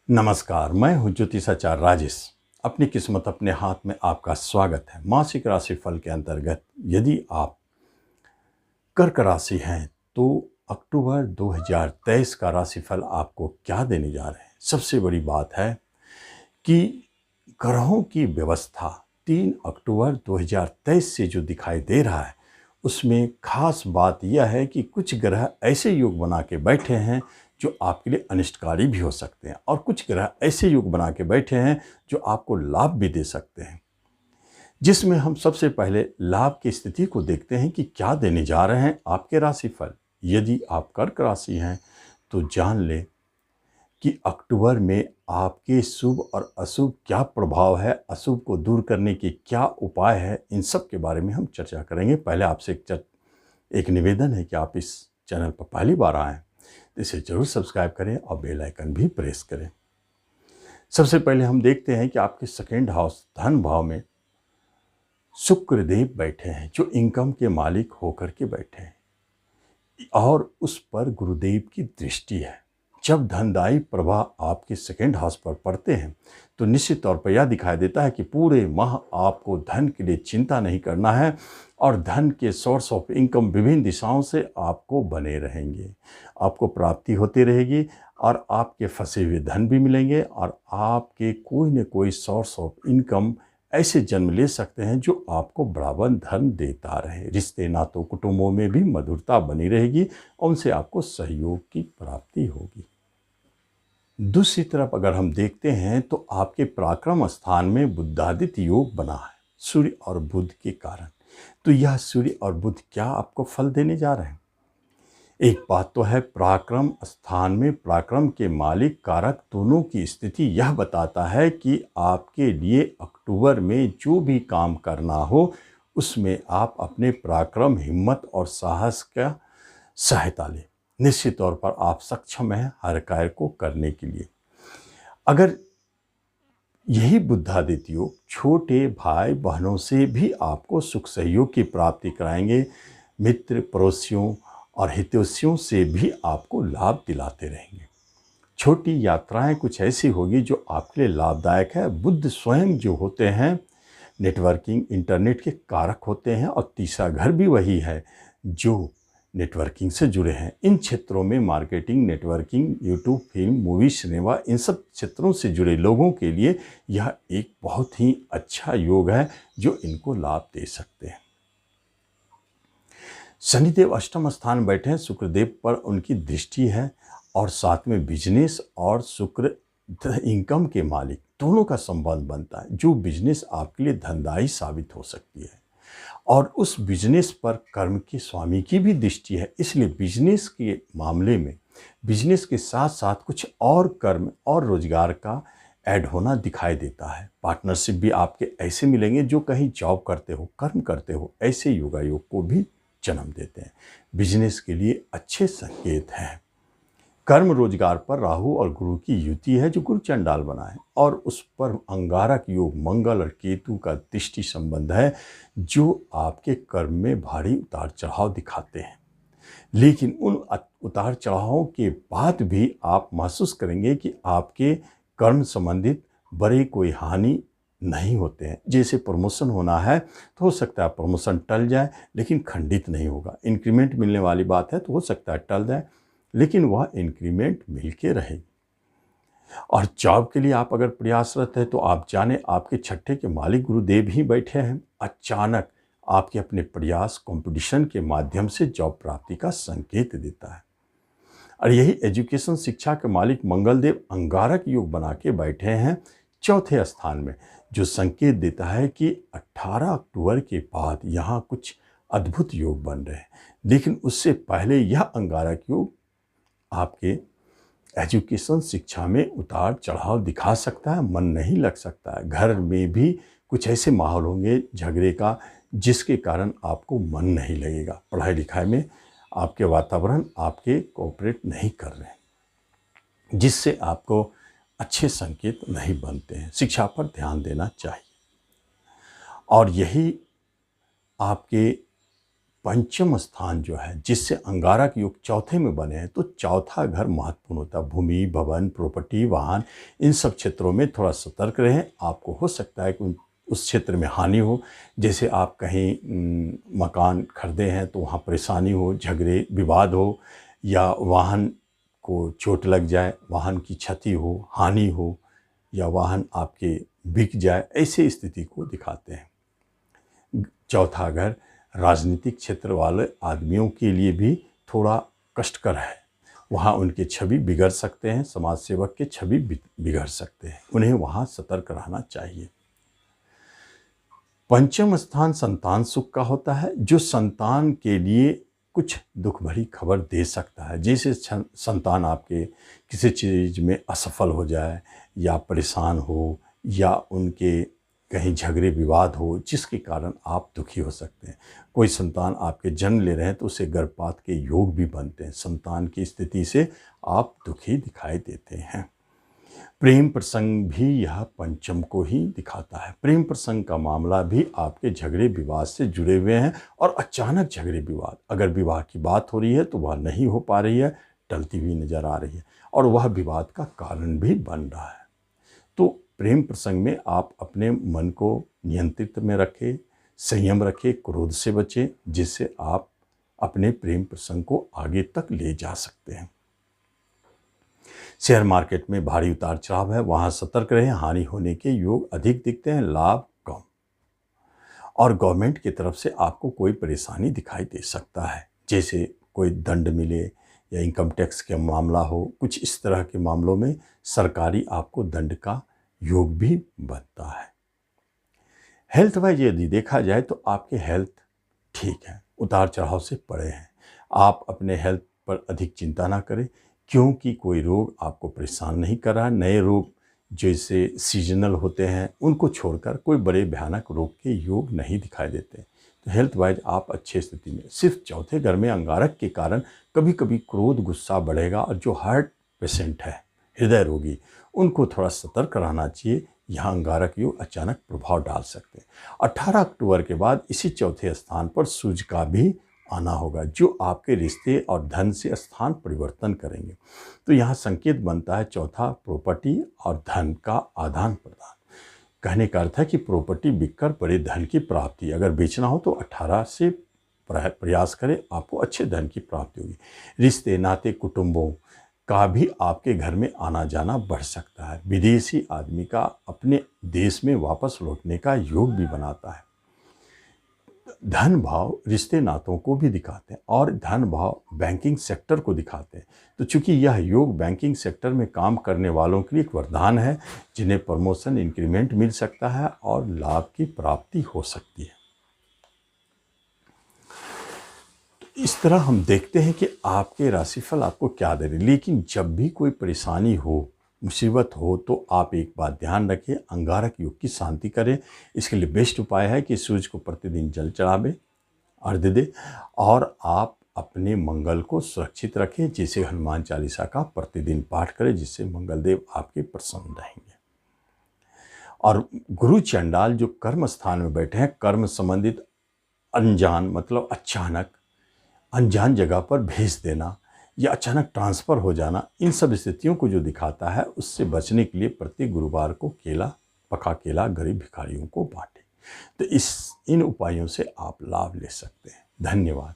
नमस्कार, मैं हूं ज्योतिषाचार्य राजेश। अपनी किस्मत अपने हाथ में आपका स्वागत है। मासिक राशिफल के अंतर्गत यदि आप कर्क राशि हैं तो अक्टूबर 2023 का राशिफल आपको क्या देने जा रहे हैं। सबसे बड़ी बात है कि ग्रहों की व्यवस्था 3 अक्टूबर 2023 से जो दिखाई दे रहा है, उसमें खास बात यह है कि कुछ ग्रह ऐसे योग बना के बैठे हैं जो आपके लिए अनिष्टकारी भी हो सकते हैं, और कुछ ग्रह ऐसे योग बना के बैठे हैं जो आपको लाभ भी दे सकते हैं। जिसमें हम सबसे पहले लाभ की स्थिति को देखते हैं कि क्या देने जा रहे हैं आपके राशिफल। यदि आप कर्क राशि हैं तो जान लें कि अक्टूबर में आपके शुभ और अशुभ क्या प्रभाव है, अशुभ को दूर करने के क्या उपाय है, इन सब के बारे में हम चर्चा करेंगे। पहले आपसे एक निवेदन है कि आप इस चैनल पर पहली बार आएँ तो इसे जरूर सब्सक्राइब करें और बेल आइकन भी प्रेस करें। सबसे पहले हम देखते हैं कि आपके सेकेंड हाउस धन भाव में शुक्रदेव बैठे हैं, जो इनकम के मालिक होकर के बैठे हैं, और उस पर गुरुदेव की दृष्टि है। जब धनदायी प्रभाव आपके सेकेंड हाउस पर पड़ते हैं तो निश्चित तौर पर यह दिखाई देता है कि पूरे माह आपको धन के लिए चिंता नहीं करना है, और धन के सोर्स ऑफ इनकम विभिन्न दिशाओं से आपको बने रहेंगे। आपको प्राप्ति होती रहेगी और आपके फंसे हुए धन भी मिलेंगे, और आपके कोई न कोई सोर्स ऑफ इनकम ऐसे जन्म ले सकते हैं जो आपको बराबर धन देता रहे। रिश्ते नातों कुटुंबों में भी मधुरता बनी रहेगी, उनसे आपको सहयोग की प्राप्ति होगी। दूसरी तरफ अगर हम देखते हैं तो आपके पराक्रम स्थान में बुधादित्य योग बना है सूर्य और बुध के कारण। तो यह सूर्य और बुध क्या आपको फल देने जा रहे हैं। एक बात तो है, पराक्रम स्थान में पराक्रम के मालिक कारक दोनों की स्थिति यह बताता है कि आपके लिए अक्टूबर में जो भी काम करना हो उसमें आप अपने पराक्रम, हिम्मत और साहस का सहायता लें। निश्चित तौर पर आप सक्षम हैं हर कार्य को करने के लिए। अगर यही बुधादित्य योग छोटे भाई बहनों से भी आपको सुख सहयोग की प्राप्ति कराएंगे। मित्र, पड़ोसियों और हितैषियों से भी आपको लाभ दिलाते रहेंगे। छोटी यात्राएं कुछ ऐसी होगी जो आपके लिए लाभदायक है। बुध स्वयं जो होते हैं नेटवर्किंग, इंटरनेट के कारक होते हैं, और तीसरा घर भी वही है जो नेटवर्किंग से जुड़े हैं। इन क्षेत्रों में marketing, networking, YouTube, film, movie, cinema, इन सब क्षेत्रों से जुड़े लोगों के लिए यह एक बहुत ही अच्छा योग है जो इनको लाभ दे सकते हैं। शनिदेव अष्टम स्थान बैठे हैं, शुक्रदेव पर उनकी दृष्टि है, और साथ में बिजनेस और शुक्र इनकम के मालिक दोनों का संबंध बनता है, जो बिजनेस आपके लिए धनदायी साबित हो सकती है। और उस बिजनेस पर कर्म के स्वामी की भी दृष्टि है, इसलिए बिजनेस के मामले में बिजनेस के साथ साथ कुछ और कर्म और रोजगार का ऐड होना दिखाई देता है। पार्टनरशिप भी आपके ऐसे मिलेंगे जो कहीं जॉब करते हो, कर्म करते हो, ऐसे योगायोग को भी जन्म देते हैं। बिजनेस के लिए अच्छे संकेत हैं। कर्म रोजगार पर राहु और गुरु की युति है जो गुरु चंडाल बना है, और उस पर अंगारक योग मंगल और केतु का दृष्टि संबंध है जो आपके कर्म में भारी उतार चढ़ाव दिखाते हैं। लेकिन उन उतार चढ़ावों के बाद भी आप महसूस करेंगे कि आपके कर्म संबंधित बड़े कोई हानि नहीं होते हैं। जैसे प्रमोशन होना है तो हो सकता है प्रमोशन टल जाए, लेकिन खंडित नहीं होगा। इंक्रीमेंट मिलने वाली बात है तो हो सकता है टल जाए, लेकिन वह इंक्रीमेंट मिल के रहेगी। और जॉब के लिए आप अगर प्रयासरत है तो आप जाने आपके छठे के मालिक गुरुदेव ही बैठे हैं। अचानक आपके अपने प्रयास कंपटीशन के माध्यम से जॉब प्राप्ति का संकेत देता है। और यही एजुकेशन, शिक्षा के मालिक मंगलदेव अंगारक योग बना के बैठे हैं चौथे स्थान में, जो संकेत देता है कि 18 अक्टूबर के बाद यहाँ कुछ अद्भुत योग बन रहे हैं। लेकिन उससे पहले यह अंगारक योग आपके एजुकेशन, शिक्षा में उतार चढ़ाव दिखा सकता है, मन नहीं लग सकता है। घर में भी कुछ ऐसे माहौल होंगे झगड़े का जिसके कारण आपको मन नहीं लगेगा। पढ़ाई लिखाई में आपके वातावरण आपके कोऑपरेट नहीं कर रहे हैं, जिससे आपको अच्छे संकेत नहीं बनते हैं। शिक्षा पर ध्यान देना चाहिए। और यही आपके पंचम स्थान जो है जिससे अंगारक योग चौथे में बने हैं, तो चौथा घर महत्वपूर्ण होता है। भूमि, भवन, प्रॉपर्टी, वाहन, इन सब क्षेत्रों में थोड़ा सतर्क रहें। आपको हो सकता है कि उस क्षेत्र में हानि हो। जैसे आप कहीं मकान खरीदे हैं तो वहाँ परेशानी हो, झगड़े विवाद हो, या वाहन को चोट लग जाए, वाहन की क्षति हो, हानि हो, या वाहन आपके बिक जाए, ऐसी स्थिति को दिखाते हैं। चौथा घर राजनीतिक क्षेत्र वाले आदमियों के लिए भी थोड़ा कष्टकर है। वहाँ उनके छवि बिगड़ सकते हैं, समाज सेवक के छवि बिगड़ सकते हैं। उन्हें वहाँ सतर्क रहना चाहिए। पंचम स्थान संतान सुख का होता है, जो संतान के लिए कुछ दुख भरी खबर दे सकता है। जैसे संतान आपके किसी चीज़ में असफल हो जाए, या परेशान हो, या उनके कहीं झगड़े विवाद हो, जिसके कारण आप दुखी हो सकते हैं। कोई संतान आपके जन्म ले रहे हैं तो उसे गर्भपात के योग भी बनते हैं। संतान की स्थिति से आप दुखी दिखाई देते हैं। प्रेम प्रसंग भी यह पंचम को ही दिखाता है। प्रेम प्रसंग का मामला भी आपके झगड़े विवाद से जुड़े हुए हैं, और अचानक झगड़े विवाद, अगर विवाह की बात हो रही है तो वह नहीं हो पा रही है, टलती हुई नजर आ रही है, और वह विवाद का कारण भी बन रहा है। तो प्रेम प्रसंग में आप अपने मन को नियंत्रित में रखें, संयम रखें, क्रोध से बचें, जिससे आप अपने प्रेम प्रसंग को आगे तक ले जा सकते हैं। शेयर मार्केट में भारी उतार चढ़ाव है, वहां सतर्क रहें। हानि होने के योग अधिक दिखते हैं, लाभ कम। और गवर्नमेंट की तरफ से आपको कोई परेशानी दिखाई दे सकता है, जैसे कोई दंड मिले, या इनकम टैक्स का मामला हो, कुछ इस तरह के मामलों में सरकारी आपको दंड का योग भी बनता है। हेल्थ वाइज यदि देखा जाए तो आपके हेल्थ ठीक है, उतार चढ़ाव से परे हैं। आप अपने हेल्थ पर अधिक चिंता ना करें, क्योंकि कोई रोग आपको परेशान नहीं कर रहा है। नए रोग जैसे सीजनल होते हैं, उनको छोड़कर कोई बड़े भयानक रोग के योग नहीं दिखाई देते। तो हेल्थ वाइज आप अच्छी स्थिति में। सिर्फ चौथे घर में अंगारक के कारण कभी कभी क्रोध, गुस्सा बढ़ेगा, और जो हार्ट पेशेंट है, हृदय रोगी, उनको थोड़ा सतर्क रहना चाहिए। यहाँ अंगारक योग अचानक प्रभाव डाल सकते हैं। 18 अक्टूबर के बाद इसी चौथे स्थान पर सूर्य का भी आना होगा, जो आपके रिश्ते और धन से स्थान परिवर्तन करेंगे। तो यहाँ संकेत बनता है चौथा प्रॉपर्टी और धन का आदान प्रदान। कहने का अर्थ है कि प्रॉपर्टी बिककर बड़े धन की प्राप्ति, अगर बेचना हो तो 18 से प्रयास करें, आपको अच्छे धन की प्राप्ति होगी। रिश्ते, नाते, कुटुंबों का भी आपके घर में आना जाना बढ़ सकता है। विदेशी आदमी का अपने देश में वापस लौटने का योग भी बनाता है। धन भाव रिश्ते नातों को भी दिखाते हैं, और धन भाव बैंकिंग सेक्टर को दिखाते हैं। तो चूंकि यह योग बैंकिंग सेक्टर में काम करने वालों के लिए एक वरदान है, जिन्हें प्रमोशन, इंक्रीमेंट मिल सकता है और लाभ की प्राप्ति हो सकती है। तो इस तरह हम देखते हैं कि आपके राशिफल आपको क्या दे रहे। लेकिन जब भी कोई परेशानी हो, मुसीबत हो, तो आप एक बात ध्यान रखें, अंगारक योग की शांति करें। इसके लिए बेस्ट उपाय है कि सूर्य को प्रतिदिन जल चढ़ावे, अर्घ्य दे, और आप अपने मंगल को सुरक्षित रखें। जैसे हनुमान चालीसा का प्रतिदिन पाठ करें, जिससे मंगलदेव आपके प्रसन्न रहेंगे। और गुरु चंडाल जो कर्म स्थान में बैठे हैं, कर्म संबंधित अनजान, मतलब अचानक अनजान जगह पर भेज देना, या अचानक ट्रांसफ़र हो जाना, इन सब स्थितियों को जो दिखाता है, उससे बचने के लिए प्रति गुरुवार को केला, पका केला गरीब भिखारियों को बांटें। तो इन उपायों से आप लाभ ले सकते हैं। धन्यवाद।